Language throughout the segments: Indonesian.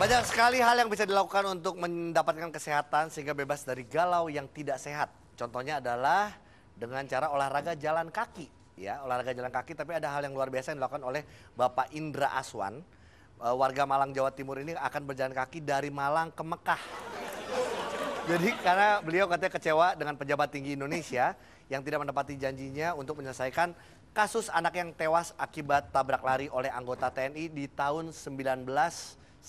Banyak sekali hal yang bisa dilakukan untuk mendapatkan kesehatan sehingga bebas dari galau yang tidak sehat. Contohnya adalah dengan cara olahraga jalan kaki. Ya, olahraga jalan kaki, tapi ada hal yang luar biasa yang dilakukan oleh Bapak Indra Aswan. Warga Malang, Jawa Timur ini akan berjalan kaki dari Malang ke Mekah. Jadi karena beliau katanya kecewa dengan pejabat tinggi Indonesia yang tidak menepati janjinya untuk menyelesaikan kasus anak yang tewas akibat tabrak lari oleh anggota TNI di tahun 1998.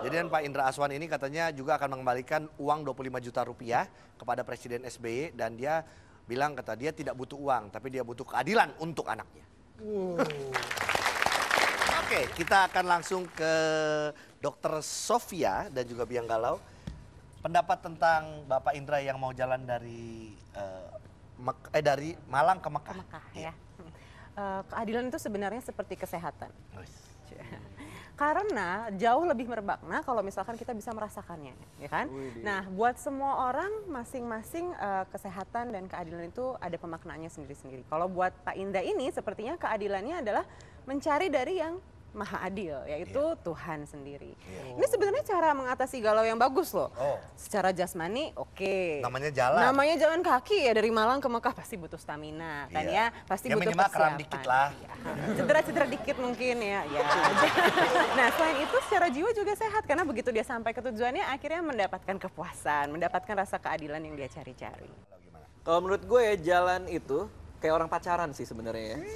Jadi dan Pak Indra Aswan ini katanya juga akan mengembalikan uang 25 juta rupiah kepada Presiden SBY dan dia bilang kata dia tidak butuh uang tapi dia butuh keadilan untuk anaknya. Oke, kita akan langsung ke Dr. Sofia dan juga Biang Galau. Pendapat tentang Bapak Indra yang mau jalan dari dari Malang ke Mekah. Ke Mekah ya. Keadilan itu sebenarnya seperti kesehatan. Karena jauh lebih bermakna kalau misalkan kita bisa merasakannya, ya kan? Nah, buat semua orang masing-masing kesehatan dan keadilan itu ada pemaknaannya sendiri-sendiri. Kalau buat Pak Indra ini sepertinya keadilannya adalah mencari dari yang Maha Adil, yaitu Tuhan sendiri. Ini sebenarnya cara mengatasi galau yang bagus loh. Secara jasmani oke. Namanya jalan. Namanya jalan kaki ya, dari Malang ke Mekah pasti butuh stamina kan ya. Pasti ya, butuh minimal persiapan. kram dikit lah. Cedera-cedera dikit mungkin ya. Nah, selain itu secara jiwa juga sehat karena begitu dia sampai ke tujuannya akhirnya mendapatkan kepuasan, mendapatkan rasa keadilan yang dia cari-cari. Kalau menurut gue jalan itu kayak orang pacaran sih sebenarnya ya.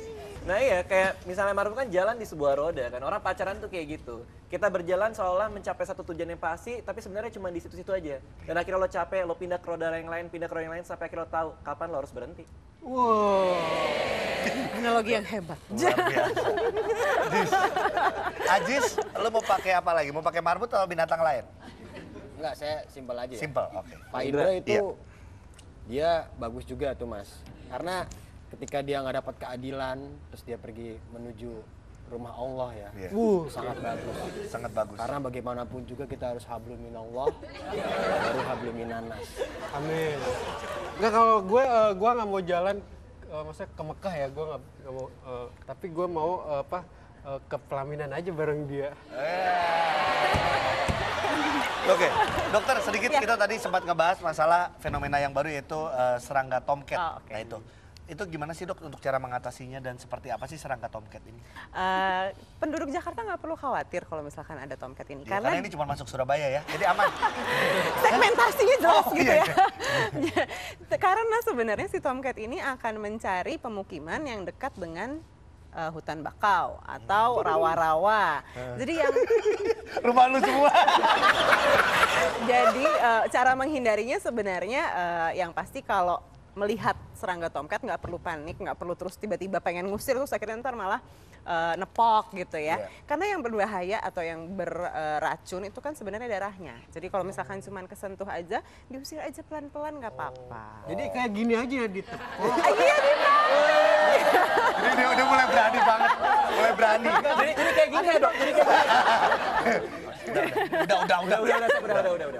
Nah iya, kayak misalnya Maruf kan jalan di sebuah roda kan, orang pacaran tuh kayak gitu. Kita berjalan seolah mencapai satu tujuan yang pasti, tapi sebenarnya cuma di situ-situ aja. Dan akhirnya lo capek, lo pindah ke roda yang lain, pindah ke roda yang lain, sampai akhirnya lo tahu kapan lo harus berhenti. Wow, analogi yang hebat. Luar biasa. Ajis, lo mau pakai apa lagi? Mau pakai marbot atau binatang lain? Enggak, saya simpel aja ya. Simpel, oke. Pak Indra itu dia bagus juga tuh Mas. Karena ketika dia nggak dapat keadilan, terus dia pergi menuju rumah Allah ya, sangat bagus. Sangat bagus. Karena bagaimanapun juga kita harus hablum minallah, baru hablum minannas. Amin. Enggak, kalau gue nggak mau jalan, maksudnya ke Mekah ya, gue nggak mau. Tapi gue mau ke pelaminan aja bareng dia. Oke, dokter sedikit kita tadi sempat ngebahas masalah fenomena yang baru yaitu serangga tomcat. Nah itu gimana sih dok untuk cara mengatasinya dan seperti apa sih serangga tomcat ini? Penduduk Jakarta nggak perlu khawatir kalau misalkan ada tomcat ini. Ya, karena ini cuma masuk Surabaya ya, jadi aman. Segmentasinya jelas gitu ya. Karena sebenarnya si tomcat ini akan mencari pemukiman yang dekat dengan hutan bakau atau rawa-rawa. Jadi yang rumah lu semua. Jadi cara menghindarinya sebenarnya yang pasti kalau melihat serangga tomcat nggak perlu panik, nggak perlu terus tiba-tiba pengen ngusir terus akhirnya ntar malah nepok gitu ya. Karena yang berbahaya atau yang beracun itu kan sebenarnya darahnya. Jadi kalau misalkan cuma kesentuh aja, diusir aja pelan-pelan nggak apa-apa. Jadi kayak gini aja ditepok. Iya Dina. Jadi dia udah mulai berani banget, mulai berani. Jadi kayak gini ya dok, jadi kayak udah.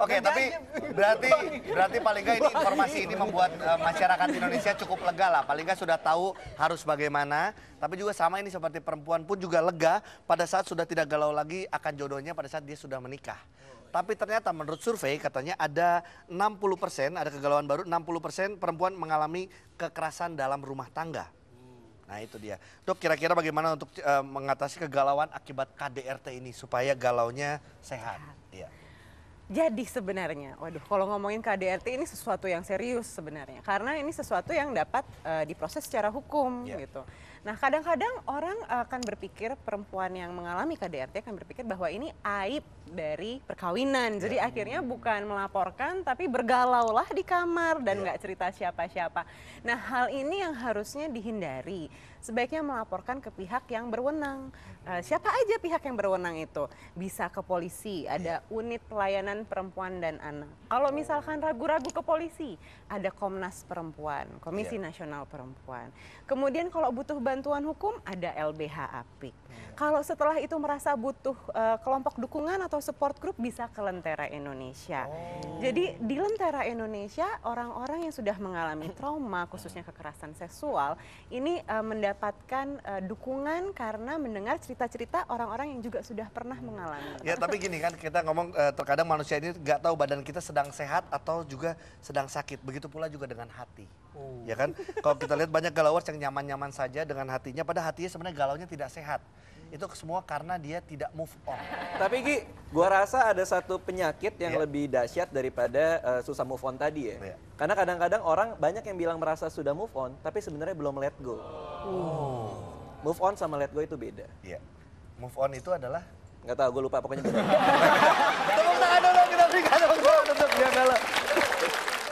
Oke, tapi berarti paling nggak ini informasi ini membuat masyarakat Indonesia cukup lega lah. Paling nggak sudah tahu harus bagaimana. Tapi juga sama ini seperti perempuan pun juga lega pada saat sudah tidak galau lagi akan jodohnya pada saat dia sudah menikah. Tapi ternyata menurut survei katanya ada 60%, ada kegalauan baru, 60% perempuan mengalami kekerasan dalam rumah tangga. Nah itu dia. Dok, kira-kira bagaimana untuk mengatasi kegalauan akibat KDRT ini supaya galaunya sehat? Iya. Jadi sebenarnya, waduh kalau ngomongin KDRT ini sesuatu yang serius sebenarnya. Karena ini sesuatu yang dapat diproses secara hukum gitu. Nah kadang-kadang orang akan berpikir, perempuan yang mengalami KDRT akan berpikir bahwa ini aib dari perkawinan. Jadi akhirnya bukan melaporkan tapi bergalaulah di kamar dan nggak cerita siapa-siapa. Nah hal ini yang harusnya dihindari. Sebaiknya melaporkan ke pihak yang berwenang. Siapa aja pihak yang berwenang itu? Bisa ke polisi, ada unit pelayanan perempuan dan anak. Kalau misalkan ragu-ragu ke polisi, ada Komnas Perempuan, Komisi Nasional Perempuan. Kemudian kalau butuh bantuan hukum, ada LBH Apik. Kalau setelah itu merasa butuh kelompok dukungan atau support group, bisa ke Lentera Indonesia. Jadi di Lentera Indonesia, orang-orang yang sudah mengalami trauma, khususnya kekerasan seksual, ini mendapatkan dukungan karena mendengar cerita-cerita orang-orang yang juga sudah pernah mengalami. Ya tapi gini kan, kita ngomong terkadang manusia ini nggak tahu badan kita sedang sehat atau juga sedang sakit. Begitu pula juga dengan hati. Ya kan? Kalau kita lihat banyak galawers yang nyaman-nyaman saja dengan hatinya, padahal hatinya sebenarnya galaunya tidak sehat. Itu semua karena dia tidak move on. Tapi Gi, gua rasa ada satu penyakit yang lebih dahsyat daripada susah move on tadi ya. Karena kadang-kadang orang banyak yang bilang merasa sudah move on, tapi sebenarnya belum let go. Move on sama let go itu beda. Iya. Move on itu adalah Nggak tahu, gue lupa pokoknya. tepuk tangan dulu, kita berikan tepuk tangan untuk dia galau.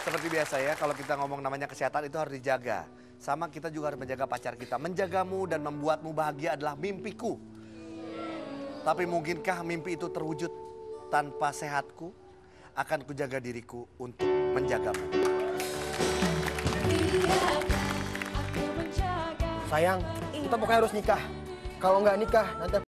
Seperti biasa ya, kalau kita ngomong namanya kesehatan itu harus dijaga. Sama kita juga harus menjaga pacar kita. Menjagamu dan membuatmu bahagia adalah mimpiku. Tapi mungkinkah mimpi itu terwujud tanpa sehatku? Akan kujaga diriku untuk menjagamu. Sayang, kita pokoknya harus nikah. Kalau nggak nikah, nanti